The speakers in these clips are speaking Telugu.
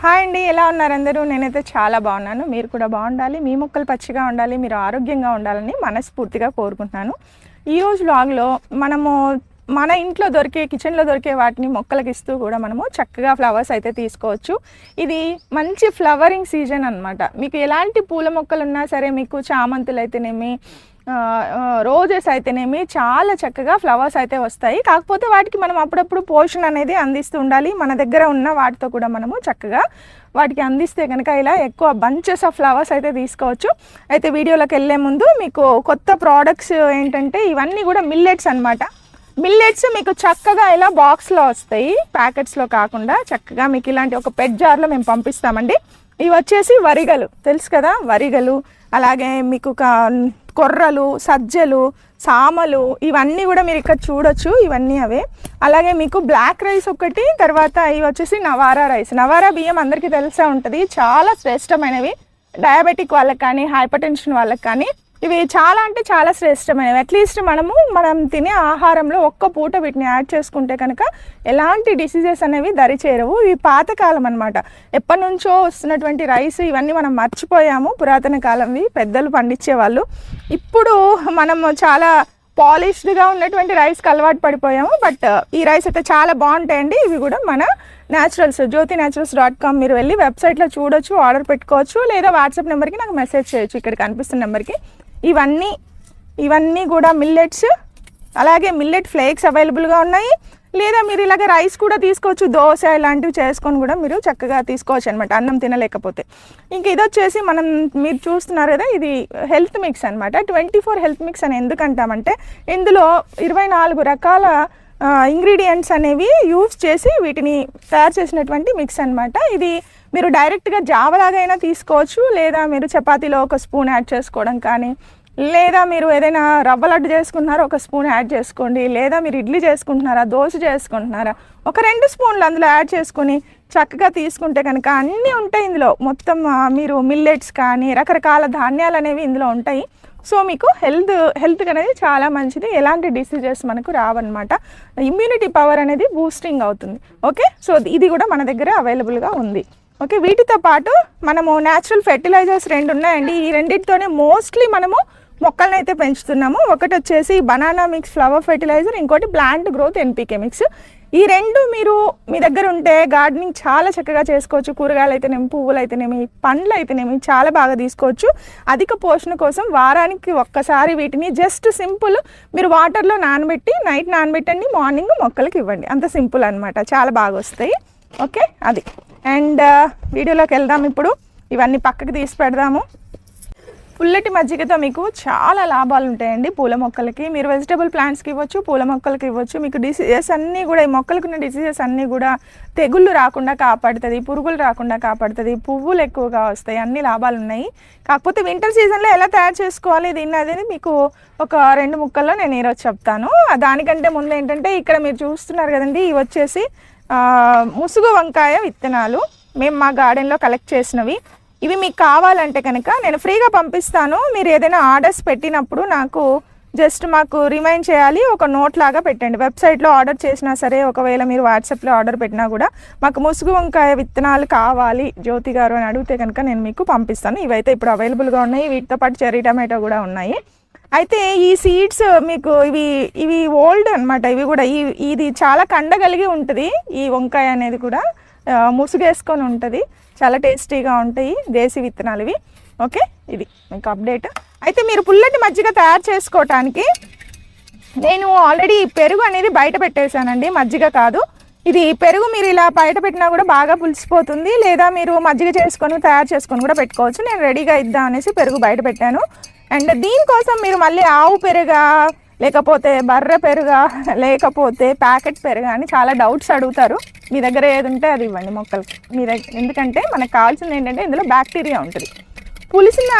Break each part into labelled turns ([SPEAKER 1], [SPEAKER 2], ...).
[SPEAKER 1] హాయ్ అండి, ఎలా ఉన్నారు అందరూ? నేనైతే చాలా బాగున్నాను. మీరు కూడా బాగుండాలి, మీ మొక్కలు పచ్చిగా ఉండాలి, మీరు ఆరోగ్యంగా ఉండాలని మనస్ఫూర్తిగా కోరుకుంటున్నాను. ఈరోజు వ్లాగ్లో మనము మన ఇంట్లో దొరికే, కిచెన్లో దొరికే వాటిని మొక్కలకి ఇస్తూ కూడా మనము చక్కగా ఫ్లవర్స్ అయితే తీసుకోవచ్చు. ఇది మంచి ఫ్లవరింగ్ సీజన్ అనమాట. మీకు ఎలాంటి పూల మొక్కలు ఉన్నా సరే, మీకు చామంతులు అయితేనేమి, రోజెస్ అయితేనేమి చాలా చక్కగా ఫ్లవర్స్ అయితే వస్తాయి. కాకపోతే వాటికి మనం అప్పుడప్పుడు పోషణ అనేది అందిస్తూ ఉండాలి. మన దగ్గర ఉన్న వాటితో కూడా మనము చక్కగా వాటికి అందిస్తే కనుక ఇలా ఎక్కువ బంచెస్ ఆఫ్ ఫ్లవర్స్ అయితే తీసుకోవచ్చు. అయితే వీడియోలోకి వెళ్ళే ముందు మీకు కొత్త ప్రోడక్ట్స్ ఏంటంటే ఇవన్నీ కూడా మిల్లెట్స్ అనమాట. మిల్లెట్స్ మీకు చక్కగా ఇలా బాక్స్లో వస్తాయి, ప్యాకెట్స్లో కాకుండా చక్కగా మీకు ఇలాంటి ఒక పెట్ జార్లో మేము పంపిస్తామండి. ఇవి వచ్చేసి వరిగలు, తెలుసు కదా, వరిగలు. అలాగే మీకు కొర్రలు, సజ్జలు, సామలు, ఇవన్నీ కూడా మీరు ఇక్కడ చూడొచ్చు. ఇవన్నీ అవే. అలాగే మీకు బ్లాక్ రైస్ ఒకటి, తర్వాత ఇవి వచ్చేసి నవారా రైస్. నవారా బియ్యం అందరికీ తెలిసే ఉంటుంది, చాలా శ్రేష్టమైనవి. డయాబెటిక్ వాళ్ళకి కానీ, హైపర్ టెన్షన్ వాళ్ళకి కానీ ఇవి చాలా అంటే చాలా శ్రేష్టమైనవి. అట్లీస్ట్ మనం తినే ఆహారంలో ఒక్క పూట వీటిని యాడ్ చేసుకుంటే కనుక ఎలాంటి డిసీజెస్ అనేవి దరి చేరవు. ఇవి పాతకాలం అనమాట, ఎప్పటి నుంచో వస్తున్నటువంటి రైస్. ఇవన్నీ మనం మర్చిపోయాము, పురాతన కాలంవి పెద్దలు పండించేవాళ్ళు. ఇప్పుడు మనము చాలా పాలిష్డ్గా ఉన్నటువంటి రైస్కి అలవాటు పడిపోయాము. బట్ ఈ రైస్ అయితే చాలా బాగుంటాయండి. ఇవి కూడా మన న్యాచురల్స్, jyotinaturals.com మీరు వెళ్ళి వెబ్సైట్లో చూడొచ్చు, ఆర్డర్ పెట్టుకోవచ్చు, లేదా వాట్సాప్ నెంబర్కి నాకు మెసేజ్ చేయొచ్చు, ఇక్కడ కనిపిస్తున్న నెంబర్కి. ఇవన్నీ కూడా మిల్లెట్స్. అలాగే మిల్లెట్ ఫ్లేక్స్ అవైలబుల్గా ఉన్నాయి, లేదా మీరు ఇలాగ రైస్ కూడా తీసుకోవచ్చు. దోశ ఇలాంటివి చేసుకొని కూడా మీరు చక్కగా తీసుకోవచ్చు అనమాట, అన్నం తినలేకపోతే. ఇంక ఇది వచ్చేసి మీరు చూస్తున్నారు కదా, ఇది హెల్త్ మిక్స్ అనమాట. 24 హెల్త్ మిక్స్ అని ఎందుకంటామంటే ఇందులో 24 రకాల ఇంగ్రీడియంట్స్ అనేవి యూజ్ చేసి వీటిని తయారు చేసినటువంటి మిక్స్ అనమాట. ఇది మీరు డైరెక్ట్గా జావలాగైనా తీసుకోవచ్చు, లేదా మీరు చపాతీలో ఒక స్పూన్ యాడ్ చేసుకోవడం కానీ, లేదా మీరు ఏదైనా రవ్వ లడ్డు చేసుకుంటున్నారా ఒక స్పూన్ యాడ్ చేసుకోండి, లేదా మీరు ఇడ్లీ చేసుకుంటున్నారా, దోశ చేసుకుంటున్నారా ఒక 2 స్పూన్లు అందులో యాడ్ చేసుకొని చక్కగా తీసుకుంటే కనుక అన్నీ ఉంటాయి ఇందులో. మొత్తం మీరు మిల్లెట్స్ కానీ రకరకాల ధాన్యాలు అనేవి ఇందులో ఉంటాయి. సో మీకు హెల్త్ అనేది చాలా మంచిది, ఎలాంటి డిసీజెస్ మనకు రావన్నమాట. ఇమ్యూనిటీ పవర్ అనేది బూస్టింగ్ అవుతుంది. ఓకే, సో ఇది కూడా మన దగ్గర అవైలబుల్గా ఉంది. ఓకే, వీటితో పాటు మనము న్యాచురల్ ఫెర్టిలైజర్స్ 2 ఉన్నాయండి. ఈ రెండింటితోనే మోస్ట్లీ మనము మొక్కలను అయితే పెంచుతున్నాము. ఒకటి వచ్చేసి బనానా మిక్స్ ఫ్లవర్ ఫెర్టిలైజర్, ఇంకోటి ప్లాంట్ గ్రోత్ ఎన్పీకే మిక్స్. ఈ 2 మీరు మీ దగ్గర ఉంటే గార్డెనింగ్ చాలా చక్కగా చేసుకోవచ్చు. కూరగాయలు అయితేనేమి, పువ్వులు అయితేనేమి, పండ్లు అయితేనేమి చాలా బాగా తీసుకోవచ్చు. అధిక పోషణ కోసం వారానికి ఒక్కసారి వీటిని జస్ట్ సింపుల్ మీరు వాటర్లో నానబెట్టి నైట్ నానబెట్టండి, మార్నింగ్ మొక్కలకి ఇవ్వండి. అంత సింపుల్ అనమాట, చాలా బాగా వస్తాయి. ఓకే, అది. అండ్ వీడియోలోకి వెళ్దాం. ఇప్పుడు ఇవన్నీ పక్కకి తీసి పెడదాము. పుల్లటి మజ్జిగతో మీకు చాలా లాభాలు ఉంటాయండి పూల మొక్కలకి. మీరు వెజిటబుల్ ప్లాంట్స్కి ఇవ్వచ్చు, పూల మొక్కలకి ఇవ్వచ్చు. మీకు డిసీజెస్ అన్నీ కూడా, ఈ మొక్కలకు ఉన్న డిసీజెస్ అన్నీ కూడా తెగుళ్ళు రాకుండా కాపాడుతుంది, పురుగులు రాకుండా కాపాడుతుంది, పువ్వులు ఎక్కువగా వస్తాయి, అన్ని లాభాలు ఉన్నాయి. కాకపోతే వింటర్ సీజన్లో ఎలా తయారు చేసుకోవాలి దీన్ని అనేది మీకు ఒక 2 ముక్కల్లో నేను ఈరోజు చెప్తాను. దానికంటే ముందు ఏంటంటే ఇక్కడ మీరు చూస్తున్నారు కదండి, ఇవి వచ్చేసి ముసుగు వంకాయ విత్తనాలు. మేము మా గార్డెన్లో కలెక్ట్ చేసినవి. ఇవి మీకు కావాలంటే కనుక నేను ఫ్రీగా పంపిస్తాను. మీరు ఏదైనా ఆర్డర్స్ పెట్టినప్పుడు నాకు జస్ట్ మాకు రిమైండ్ చేయాలి, ఒక నోట్ లాగా పెట్టండి. వెబ్సైట్లో ఆర్డర్ చేసినా సరే, ఒకవేళ మీరు వాట్సాప్లో ఆర్డర్ పెట్టినా కూడా మాకు ముసుగు వంకాయ విత్తనాలు కావాలి జ్యోతి గారు అని అడిగితే కనుక నేను మీకు పంపిస్తాను. ఇవైతే ఇప్పుడు అవైలబుల్గా ఉన్నాయి. వీటితో పాటు చెర్రీ టమాటో కూడా ఉన్నాయి. అయితే ఈ సీడ్స్ మీకు ఇవి ఓల్డ్ అనమాట. ఇవి కూడా ఇది చాలా కండగలిగి ఉంటుంది. ఈ వంకాయ అనేది కూడా ముసుగేసుకొని ఉంటుంది, చాలా టేస్టీగా ఉంటాయి. దేశీ విత్తనాలు ఇవి. ఓకే, ఇది మీకు అప్డేట్. అయితే మీరు పుల్లటి మజ్జిగ తయారు చేసుకోవటానికి నేను ఆల్రెడీ పెరుగు అనేది బయట పెట్టేశానండి, మజ్జిగ కాదు. ఇది పెరుగు మీరు ఇలా బయట పెట్టినా కూడా బాగా పులిసిపోతుంది, లేదా మీరు మజ్జిగ చేసుకొని తయారు చేసుకొని కూడా పెట్టుకోవచ్చు. నేను రెడీగా ఇద్దాం అనేసి పెరుగు బయట పెట్టాను. అండ్ దీనికోసం మీరు మళ్ళీ ఆవు పెరుగా, లేకపోతే బర్రె పెరుగా, లేకపోతే ప్యాకెట్ పెరుగా అని చాలా డౌట్స్ అడుగుతారు. మీ దగ్గర ఏది ఉంటే అది ఇవ్వండి మొక్కలకి. మీ దగ్గర, ఎందుకంటే మనకు కావాల్సింది ఏంటంటే ఇందులో బ్యాక్టీరియా ఉంటుంది. పులిసిన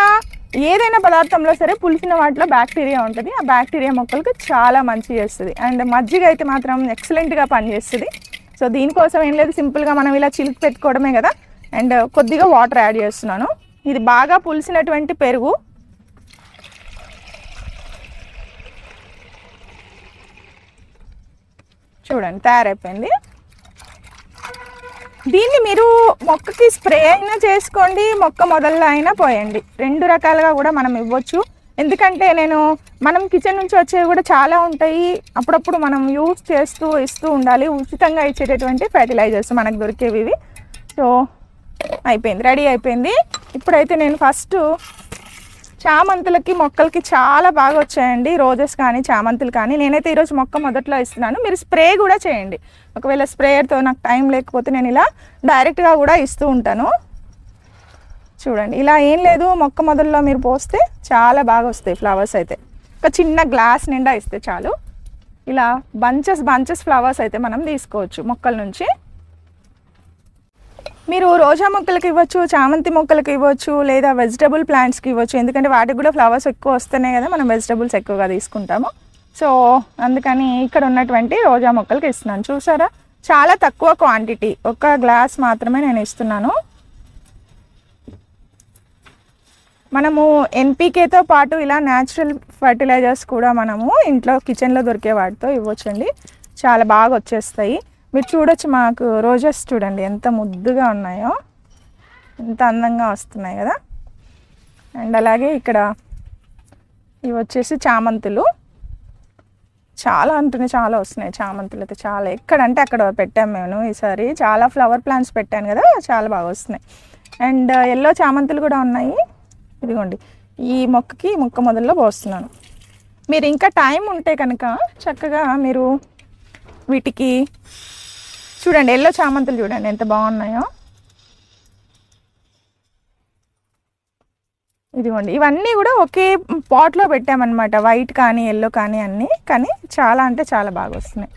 [SPEAKER 1] ఏదైనా పదార్థంలో సరే పులిసిన వాటిలో బ్యాక్టీరియా ఉంటుంది. ఆ బ్యాక్టీరియా మొక్కలకు చాలా మంచి చేస్తుంది. అండ్ మజ్జిగ అయితే మాత్రం ఎక్సలెంట్గా పనిచేస్తుంది. సో దీనికోసం ఏం లేదు, సింపుల్గా మనం ఇలా చిలికి పెట్టుకోవడమే కదా. అండ్ కొద్దిగా వాటర్ యాడ్ చేస్తున్నాను. ఇది బాగా పులిసినటువంటి పెరుగు. చూడండి తయారైపోయింది. దీన్ని మీరు మొక్కకి స్ప్రే అయినా చేసుకోండి, మొక్క మొదల్లో అయినా పోయండి. 2 రకాలుగా కూడా మనం ఇవ్వచ్చు. ఎందుకంటే మనం కిచెన్ నుంచి వచ్చేవి కూడా చాలా ఉంటాయి. అప్పుడప్పుడు మనం యూజ్ చేస్తూ ఇస్తూ ఉండాలి. ఉచితంగా ఇచ్చేటటువంటి ఫర్టిలైజర్స్ మనకు దొరికేవి ఇవి. సో అయిపోయింది, రెడీ అయిపోయింది. ఇప్పుడైతే నేను ఫస్ట్ చామంతులకి మొక్కలకి చాలా బాగా వచ్చాయండి. రోజెస్ కానీ చామంతులు కానీ. నేనైతే ఈరోజు మొక్క మొదట్లో ఇస్తున్నాను. మీరు స్ప్రే కూడా చేయండి. ఒకవేళ స్ప్రేయర్తో నాకు టైం లేకపోతే నేను ఇలా డైరెక్ట్గా కూడా ఇస్తూ ఉంటాను. చూడండి, ఇలా ఏం లేదు, మొక్క మొదల్లో మీరు పోస్తే చాలా బాగా వస్తాయి ఫ్లవర్స్. అయితే ఒక చిన్న గ్లాస్ నిండా ఇస్తే చాలు. ఇలా బంచెస్ ఫ్లవర్స్ అయితే మనం తీసుకోవచ్చు మొక్కల నుంచి. మీరు రోజా మొక్కలకి ఇవ్వచ్చు, చామంతి మొక్కలకి ఇవ్వచ్చు, లేదా వెజిటబుల్ ప్లాంట్స్కి ఇవ్వచ్చు. ఎందుకంటే వాటికి కూడా ఫ్లవర్స్ ఎక్కువ వస్తేనే కదా మనం వెజిటబుల్స్ ఎక్కువగా తీసుకుంటాము. సో అందుకని ఇక్కడ ఉన్నటువంటి రోజా మొక్కలకి ఇస్తున్నాను. చూసారా, చాలా తక్కువ క్వాంటిటీ, 1 గ్లాస్ మాత్రమే నేను ఇస్తున్నాను. మనము ఎన్పికేతో పాటు ఇలా న్యాచురల్ ఫర్టిలైజర్స్ కూడా మనము ఇంట్లో కిచెన్లో దొరికే వాటితో ఇవ్వచ్చండి. చాలా బాగా వచ్చేస్తాయి. మీరు చూడొచ్చు, మాకు రోజెస్ చూడండి ఎంత ముద్దుగా ఉన్నాయో, ఎంత అందంగా వస్తున్నాయి కదా. అండ్ అలాగే ఇక్కడ ఇవి వచ్చేసి చామంతులు. చాలా అంటేనే చాలా వస్తున్నాయి చామంతులు అయితే. చాలా ఎక్కడంటే అక్కడ పెట్టాము మేము ఈసారి. చాలా ఫ్లవర్ ప్లాంట్స్ పెట్టాను కదా, చాలా బాగా వస్తున్నాయి. అండ్ ఎల్లో చామంతులు కూడా ఉన్నాయి. ఇదిగోండి, ఈ మొక్క మొదల్లో పోస్తున్నాను. మీరు ఇంకా టైం ఉంటే కనుక చక్కగా మీరు వీటికి చూడండి, ఎల్లో చామంతులు చూడండి ఎంత బాగున్నాయో. ఇదిగోండి, ఇవన్నీ కూడా ఒకే పాట్లో పెట్టామన్నమాట. వైట్ కానీ ఎల్లో కానీ అన్నీ, కానీ చాలా అంటే చాలా బాగా వస్తున్నాయి.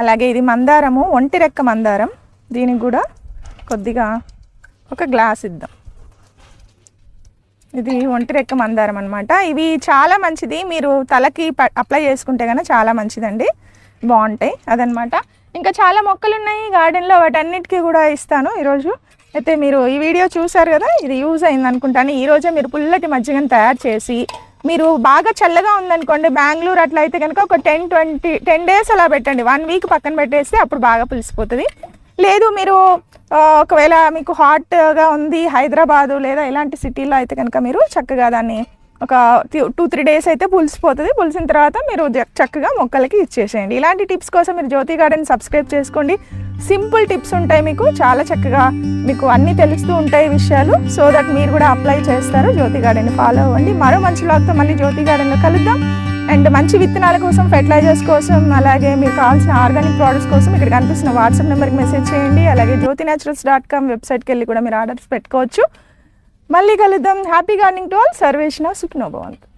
[SPEAKER 1] అలాగే ఇది మందారము, ఒంటి రెక్క మందారం. దీనికి కూడా కొద్దిగా 1 గ్లాస్ ఇద్దాం. ఇది ఒంటి రెక్క మందారం అనమాట. ఇవి చాలా మంచిది, మీరు తలకి అప్లై చేసుకుంటే కనుక చాలా మంచిదండి, బాగుంటాయి అదనమాట. ఇంకా చాలా మొక్కలు ఉన్నాయి గార్డెన్లో, వాటన్నిటికీ కూడా ఇస్తాను ఈరోజు. అయితే మీరు ఈ వీడియో చూసారు కదా, ఇది యూజ్ అయింది అనుకుంటాను. ఈరోజే మీరు పుల్లటి మజ్జిగను తయారు చేసి, మీరు బాగా చల్లగా ఉందనుకోండి, బెంగళూరు అట్లా అయితే కనుక ఒక 10 డేస్ అలా పెట్టండి. 1 వీక్ పక్కన పెట్టేస్తే అప్పుడు బాగా పులిసిపోతుంది. లేదు మీరు ఒకవేళ మీకు హాట్గా ఉంది హైదరాబాదు లేదా ఇలాంటి సిటీలో అయితే కనుక మీరు చక్కగా దాన్ని ఒక 2-3 డేస్ అయితే పులిసిపోతుంది. పులిసిన తర్వాత మీరు చక్కగా మొక్కలకి ఇచ్చేసేయండి. ఇలాంటి టిప్స్ కోసం మీరు జ్యోతి గార్డెన్ సబ్స్క్రైబ్ చేసుకోండి. సింపుల్ టిప్స్ ఉంటాయి మీకు, చాలా చక్కగా మీకు అన్నీ తెలుస్తూ ఉంటాయి విషయాలు. సో దట్ మీరు కూడా అప్లై చేస్తారు. జ్యోతి గార్డెన్ ఫాలో అవ్వండి. మరో మంచి వ్లాగ్తో మళ్ళీ జ్యోతి గార్డెన్లో కలుద్దాం. అండ్ మంచి విత్తనాల కోసం, ఫెర్టిలైజర్స్ కోసం, అలాగే మీకు కావాల్సిన ఆర్గానిక్ ప్రోడక్ట్స్ కోసం ఇక్కడ కనిపిస్తున్న వాట్సాప్ నెంబర్కి మెసేజ్ చేయండి. అలాగే jyotinaturals.com వెబ్సైట్కి వెళ్ళి కూడా మీరు ఆర్డర్స్ పెట్టుకోవచ్చు. మళ్ళీ కలుద్దాం. Happy gardening to all. సర్వేషణ సుఖినో భవంతు.